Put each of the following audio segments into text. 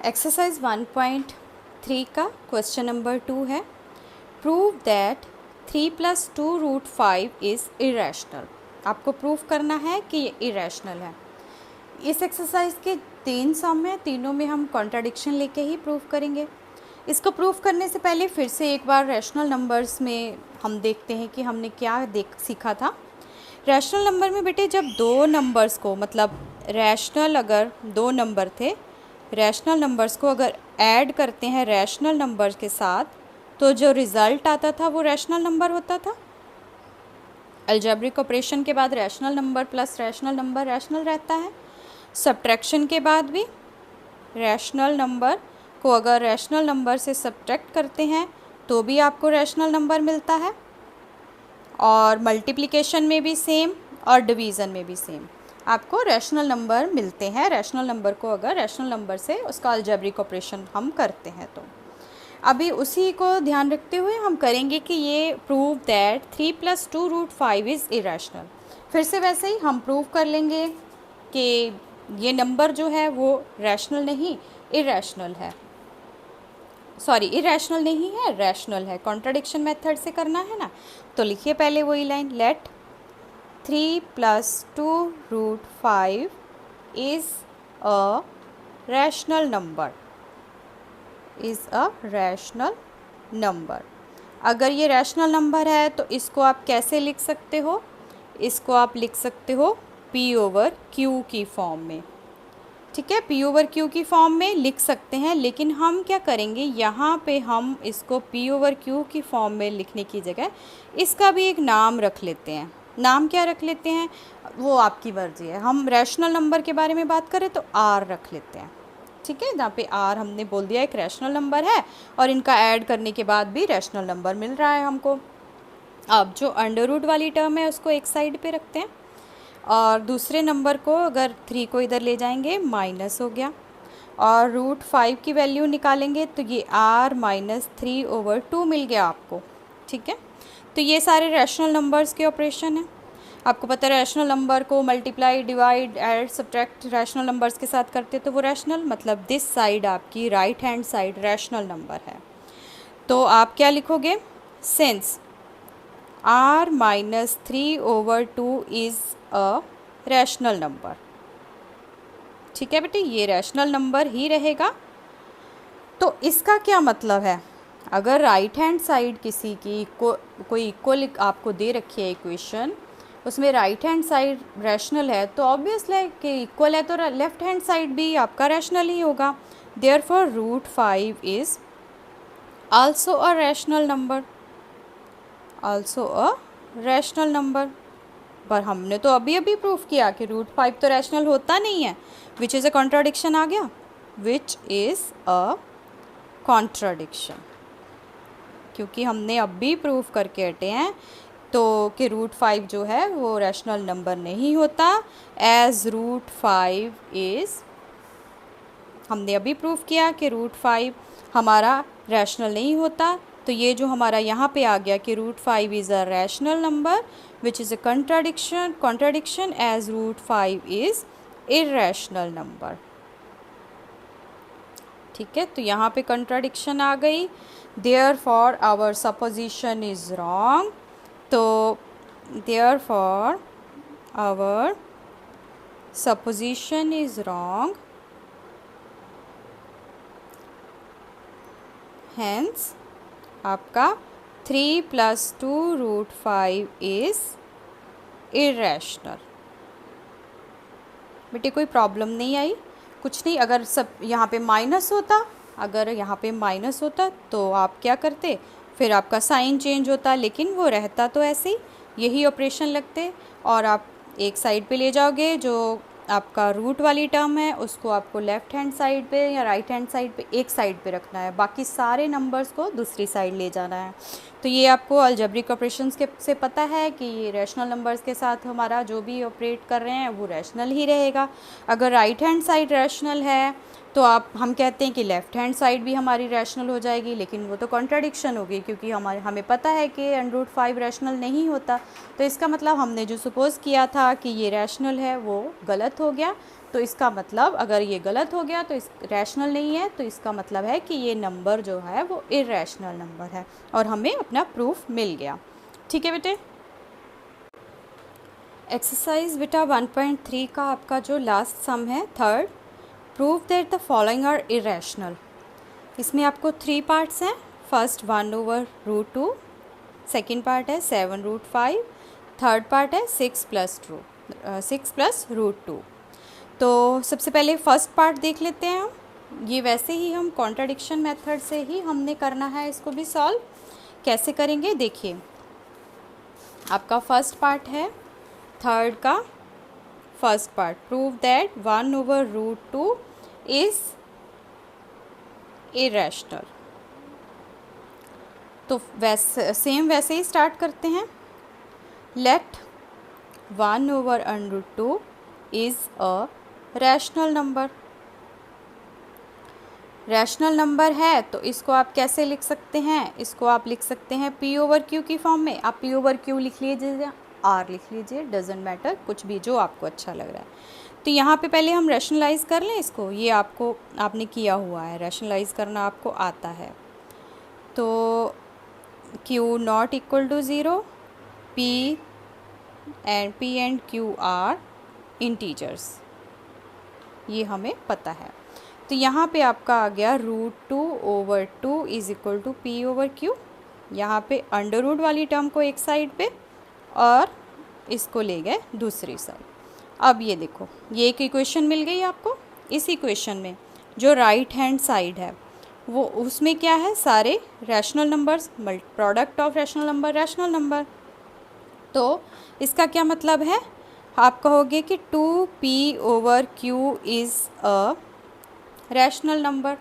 Exercise 1.3 का question number 2 है। Prove that 3 + 2√5 is irrational. आपको प्रूव करना है कि ये इरेशनल है। इस एक्सरसाइज के 3 सम हैं, तीनों में हम कॉन्ट्राडिक्शन लेके ही प्रूव करेंगे। इसको प्रूव करने से पहले फिर से एक बार रैशनल नंबर्स में हम देखते हैं कि हमने क्या सीखा था। रैशनल नंबर में बेटे जब दो नंबर्स को मतलब रैशनल अगर दो नंबर थे, रैशनल नंबर्स को अगर ऐड करते हैं रैशनल नंबर्स के साथ तो जो रिज़ल्ट आता था वो रैशनल नंबर होता था। अलजेब्रिक ऑपरेशन के बाद rational number plus rational number rational रहता है। सब्ट्रैक्शन के बाद भी रैशनल नंबर को अगर रैशनल नंबर से सब्ट्रैक्ट करते हैं तो भी आपको रैशनल नंबर मिलता है। और मल्टीप्लिकेशन में भी सेम और डिवीज़न में भी सेम आपको रैशनल नंबर मिलते हैं। रैशनल नंबर को अगर रैशनल नंबर से उसका अलजेब्रिक ऑपरेशन हम करते हैं तो अभी उसी को ध्यान रखते हुए हम करेंगे कि ये प्रूव दैट 3 + 2√5 इज़ इरेशनल। फिर से वैसे ही हम प्रूव कर लेंगे कि ये नंबर जो है वो रैशनल नहीं इरेशनल है, सॉरी इरेशनल नहीं है रैशनल है। कॉन्ट्राडिक्शन मेथड से करना है ना, तो लिखिए पहले वही line, let 3 + 2√5 is a rational number, is a rational number. अगर ये रैशनल नंबर है तो इसको आप कैसे लिख सकते हो? इसको आप लिख सकते हो P/Q की फॉर्म में। ठीक है, P/Q की फॉर्म में लिख सकते हैं, लेकिन हम क्या करेंगे यहाँ पे हम इसको P/Q की फॉर्म में लिखने की जगह इसका भी एक नाम रख लेते हैं। नाम क्या रख लेते हैं वो आपकी मर्ज़ी है। हम रैशनल नंबर के बारे में बात करें तो R रख लेते हैं। ठीक है, जहाँ पे R हमने बोल दिया एक रैशनल नंबर है और इनका ऐड करने के बाद भी रैशनल नंबर मिल रहा है हमको। अब जो अंडर रूट वाली टर्म है उसको एक साइड पे रखते हैं और दूसरे नंबर को अगर 3 को इधर ले जाएंगे माइनस हो गया और √5 की वैल्यू निकालेंगे तो ये R - 3/2 मिल गया आपको। ठीक है, तो ये सारे रैशनल नंबर्स के ऑपरेशन हैं। आपको पता है रैशनल नंबर को multiply divide add subtract rational numbers के साथ करते तो वो रैशनल, मतलब दिस साइड आपकी right hand side rational number है। तो आप क्या लिखोगे? Since R - 3/2 is a rational number. ठीक है बेटे, ये रैशनल नंबर ही रहेगा। तो इसका क्या मतलब है? अगर राइट हैंड साइड किसी की कोई इक्वल आपको दे रखी है इक्वेशन, उसमें राइट हैंड साइड रैशनल है तो ऑब्वियसली है कि इक्वल है तो लेफ्ट हैंड साइड भी आपका रैशनल ही होगा। Therefore √5 is also a rational number, also a rational number. पर हमने तो अभी अभी प्रूफ किया कि √5 तो रैशनल होता नहीं है, विच इज़ अ कॉन्ट्राडिक्शन आ गया, विच इज़ अ कॉन्ट्राडिक्शन, क्योंकि हमने अभी प्रूफ करके हटे हैं तो कि √5 जो है वो रैशनल नंबर नहीं होता, एज √5 इज़, हमने अभी प्रूफ किया कि √5 हमारा रैशनल नहीं होता। तो ये जो हमारा यहाँ पे आ गया कि √5 is a rational number which is a contradiction as √5 is irrational number. ठीक है, तो यहाँ पे कॉन्ट्राडिक्शन आ गई। Therefore our supposition is wrong, तो therefore our supposition is wrong, hence आपका 3 + 2√5 इज़ इरेशनल। बेटे कोई प्रॉब्लम नहीं आई, कुछ नहीं। अगर सब यहाँ पे माइनस होता, अगर यहाँ पे माइनस होता तो आप क्या करते, फिर आपका साइन चेंज होता, लेकिन वो रहता तो ऐसे ही, यही ऑपरेशन लगते और आप एक साइड पे ले जाओगे। जो आपका रूट वाली टर्म है उसको आपको लेफ़्ट हैंड साइड पे या राइट हैंड साइड पे एक साइड पे रखना है, बाकी सारे नंबर्स को दूसरी साइड ले जाना है। तो ये आपको अलजेब्रिक ऑपरेशंस के से पता है कि ये रैशनल नंबर्स के साथ हमारा जो भी ऑपरेट कर रहे हैं वो रैशनल ही रहेगा। अगर राइट हैंड साइड रैशनल है तो हम कहते हैं कि लेफ़्ट हैंड साइड भी हमारी रैशनल हो जाएगी, लेकिन वो तो कॉन्ट्राडिक्शन होगी क्योंकि हमें पता है कि √5 रैशनल नहीं होता। तो इसका मतलब हमने जो सपोज़ किया था कि ये रैशनल है वो गलत हो गया। तो इसका मतलब अगर ये गलत हो गया तो इस रैशनल नहीं है, तो इसका मतलब है कि ये नंबर जो है वो इरेशनल नंबर है और हमें अपना प्रूफ मिल गया। ठीक है बेटे। एक्सरसाइज बेटा 1.3 का आपका जो लास्ट सम है third, prove that the following are irrational. इसमें आपको 3 पार्ट्स हैं। फर्स्ट 1/√2, सेकेंड पार्ट है 7√5, थर्ड पार्ट है 6+√2। तो सबसे पहले फर्स्ट पार्ट देख लेते हैं हम। ये वैसे ही हम कॉन्ट्राडिक्शन मेथड से ही हमने करना है, इसको भी सॉल्व कैसे करेंगे देखिए। आपका फर्स्ट पार्ट है थर्ड का first part, prove that 1/√2 is irrational. तो वैसे ही स्टार्ट करते हैं। Let 1/√2 is a rational number. Rational number है तो इसको आप कैसे लिख सकते हैं, इसको आप लिख सकते हैं P/Q की फॉर्म में। आप P/Q लिख लीजिए, R लिख लीजिए, डजेंट मैटर, कुछ भी जो आपको अच्छा लग रहा है। तो यहाँ पे पहले हम रैशनलाइज़ कर लें इसको। ये आपने किया हुआ है, रैशनलाइज़ करना आपको आता है। तो Q not equal to 0, P and Q are integers, ये हमें पता है। तो यहाँ पे आपका आ गया √2/2 इज़ इक्वल टू P/Q। यहाँ पे अंडर रूट वाली टर्म को एक साइड पे और इसको ले गए दूसरी साइड। अब ये देखो, ये एक इक्वेशन मिल गई आपको। इस इक्वेशन में जो राइट हैंड साइड है वो उसमें क्या है, सारे rational numbers, product of rational number. तो इसका क्या मतलब है, आप कहोगे कि 2P/Q is a rational number.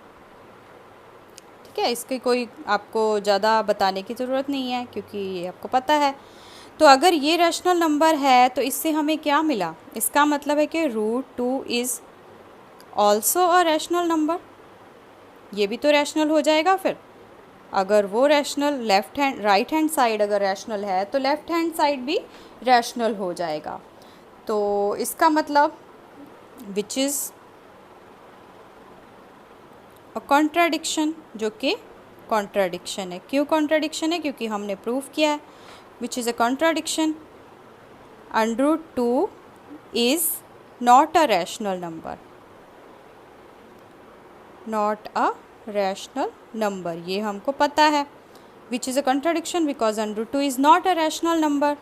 ठीक है, इसकी कोई आपको ज़्यादा बताने की ज़रूरत नहीं है क्योंकि ये आपको पता है। तो अगर ये रैशनल नंबर है तो इससे हमें क्या मिला, इसका मतलब है कि √2 is also a rational number. ये भी तो रैशनल हो जाएगा फिर। अगर वो रैशनल राइट हैंड साइड अगर रैशनल है तो लेफ़्ट हैंड साइड भी रैशनल हो जाएगा। तो इसका मतलब विच इज़ अ कॉन्ट्राडिक्शन, जो कि कॉन्ट्राडिक्शन है। क्यों कॉन्ट्राडिक्शन है, क्योंकि हमने प्रूव किया है which is a contradiction. √2 is not a rational number, not a rational number, ये हमको पता है। Which is a contradiction because √2 is not a rational number.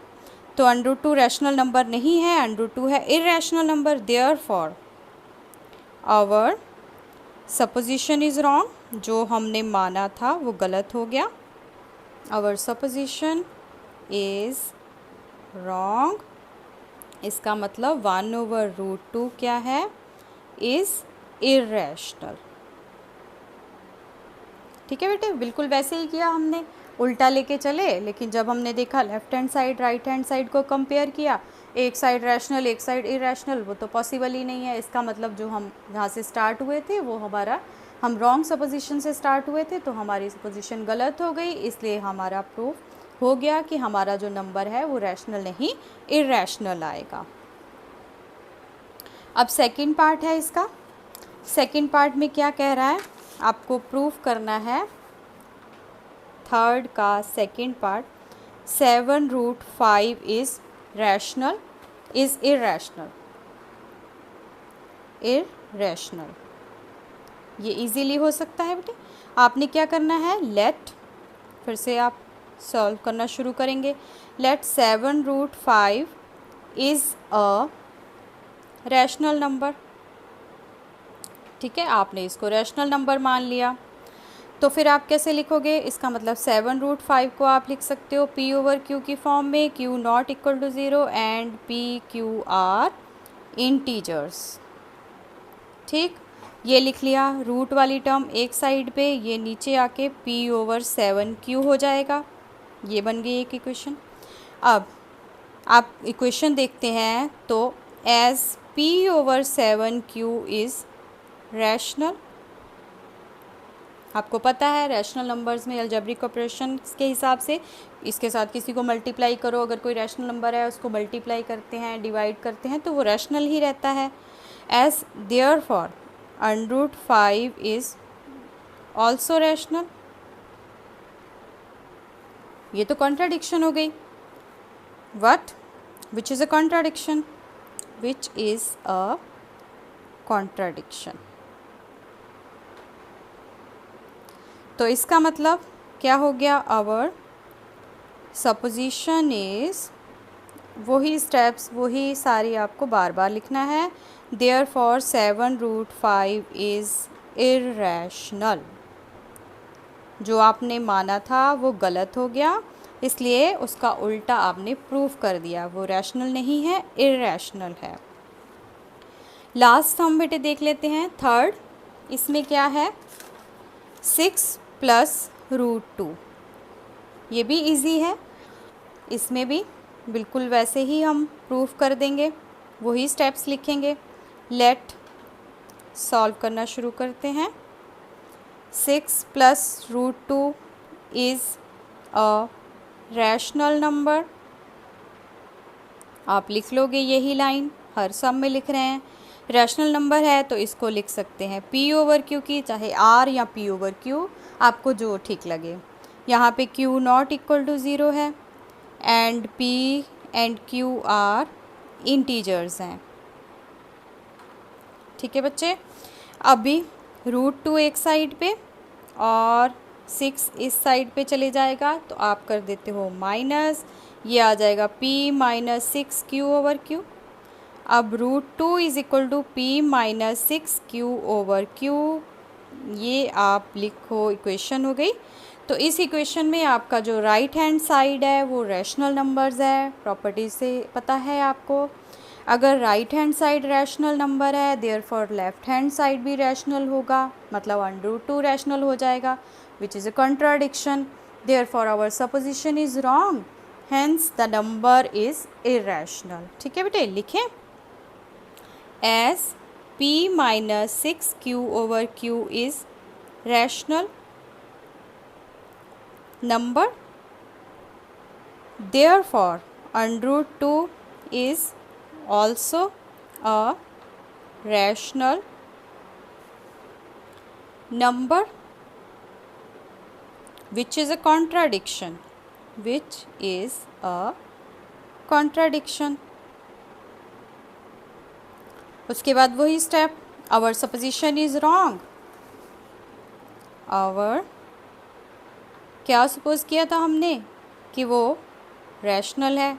तो √2 रैशनल नंबर नहीं है, √2 है irrational number. Therefore our supposition is wrong, जो हमने माना था वो गलत हो गया। Our supposition is wrong. इसका मतलब 1/√2 क्या है, इज़ इरेशनल। ठीक है बेटे, बिल्कुल वैसे ही किया हमने, उल्टा लेके चले, लेकिन जब हमने देखा left hand side right hand side को कंपेयर किया, एक साइड रैशनल एक साइड इरेशनल, वो तो पॉसिबल ही नहीं है। इसका मतलब जो हम जहाँ से स्टार्ट हुए थे वो हम रॉन्ग सपोजिशन से स्टार्ट हुए थे, तो हमारी सपोजिशन गलत हो गई, इसलिए हमारा प्रूफ हो गया कि हमारा जो नंबर है वो रैशनल नहीं इरेशनल आएगा। अब सेकंड पार्ट है इसका। सेकंड पार्ट में क्या कह रहा है, आपको प्रूफ करना है थर्ड का second part, 7√5 is rational is irrational. ये इजीली हो सकता है बेटे। आपने क्या करना है, लेट, फिर से आप सॉल्व करना शुरू करेंगे। Let 7√5 is a rational number. ठीक है, आपने इसको रैशनल नंबर मान लिया, तो फिर आप कैसे लिखोगे, इसका मतलब 7√5 को आप लिख सकते हो P/Q की फॉर्म में, Q not equal to 0 and PQ are integers. ठीक, ये लिख लिया। रूट वाली टर्म एक साइड पे, ये नीचे आके P/7Q हो जाएगा। ये बन गई एक इक्वेशन। अब आप इक्वेशन देखते हैं तो एज P/7Q इज़ रैशनल। आपको पता है रैशनल नंबर्स में अलजेब्रिक ऑपरेशन के हिसाब से इसके साथ किसी को मल्टीप्लाई करो, अगर कोई रैशनल नंबर है उसको मल्टीप्लाई करते हैं, डिवाइड करते हैं, तो वो रैशनल ही रहता है। As therefore √5 is also rational. ये तो कॉन्ट्राडिक्शन हो गई। What which is a contradiction, which is a contradiction. तो इसका मतलब क्या हो गया, आवर सपोजिशन इज़, वही स्टेप्स वही सारी आपको बार बार लिखना है। Therefore 7√5 is irrational. जो आपने माना था वो गलत हो गया, इसलिए उसका उल्टा आपने प्रूफ कर दिया, वो रैशनल नहीं है, इर्रेशनल है। लास्ट हम बेटे देख लेते हैं थर्ड। इसमें क्या है, 6 + √2। ये भी इजी है, इसमें भी बिल्कुल वैसे ही हम प्रूफ कर देंगे, वही स्टेप्स लिखेंगे। लेट सॉल्व करना शुरू करते हैं। 6 + √2 इज़ अ रैशनल नंबर। आप लिख लोगे यही लाइन, हर सम में लिख रहे हैं। रैशनल नंबर है तो इसको लिख सकते हैं P/Q की, चाहे R या P/Q, आपको जो ठीक लगे। यहाँ पे Q नॉट इक्वल टू 0 है and P and Q are integers हैं। ठीक है बच्चे, अभी √2 एक साइड पे और 6 इस साइड पे चले जाएगा, तो आप कर देते हो माइनस, ये आ जाएगा P - 6Q/Q। अब √2 is equal to P - 6Q/Q, ये आप लिखो, इक्वेशन हो गई। तो इस इक्वेशन में आपका जो राइट हैंड साइड है वो रैशनल नंबर्स है, प्रॉपर्टी से पता है आपको। अगर right hand side rational number है, देयरफॉर लेफ्ट हैंड साइड भी रैशनल होगा, मतलब √2 रैशनल हो जाएगा, which is a contradiction. Therefore our supposition is wrong, hence the number is irrational. ठीक है बेटे, लिखें as P - 6Q/Q is rational number, therefore √2 is also a rational number, which is a contradiction, which is a contradiction। उसके बाद वही step, our supposition is wrong. Our क्या suppose किया था हमने कि वो रैशनल है,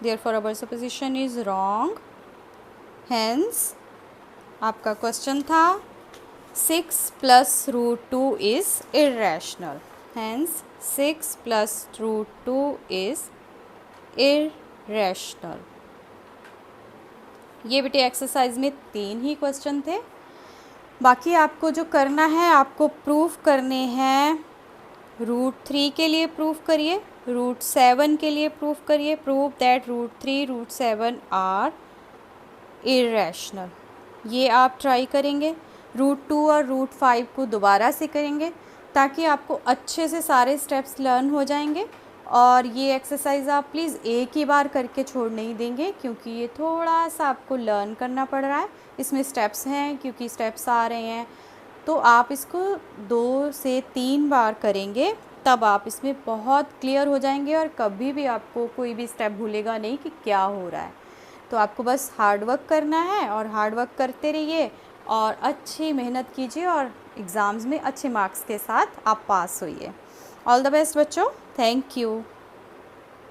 therefore our supposition is wrong, hence आपका क्वेश्चन था 6 + √2 is irrational, hence 6 + √2 is irrational. ये बेटे एक्सरसाइज में 3 ही क्वेश्चन थे। बाकी आपको जो करना है, आपको प्रूफ करने हैं, √3 के लिए प्रूफ करिए, √7 के लिए प्रूफ करिए। Prove that √3, √7 are irrational. ये आप ट्राई करेंगे। √2 और √5 को दोबारा से करेंगे ताकि आपको अच्छे से सारे स्टेप्स लर्न हो जाएंगे। और ये एक्सरसाइज आप प्लीज़ एक ही बार करके छोड़ नहीं देंगे, क्योंकि ये थोड़ा सा आपको लर्न करना पड़ रहा है। इसमें स्टेप्स हैं, क्योंकि स्टेप्स आ रहे हैं, तो आप इसको 2 से 3 बार करेंगे, तब आप इसमें बहुत क्लियर हो जाएंगे और कभी भी आपको कोई भी स्टेप भूलेगा नहीं कि क्या हो रहा है। तो आपको बस हार्ड वर्क करना है और हार्ड वर्क करते रहिए और अच्छी मेहनत कीजिए और एग्ज़ाम्स में अच्छे मार्क्स के साथ आप पास होइए। ऑल द बेस्ट बच्चों, थैंक यू।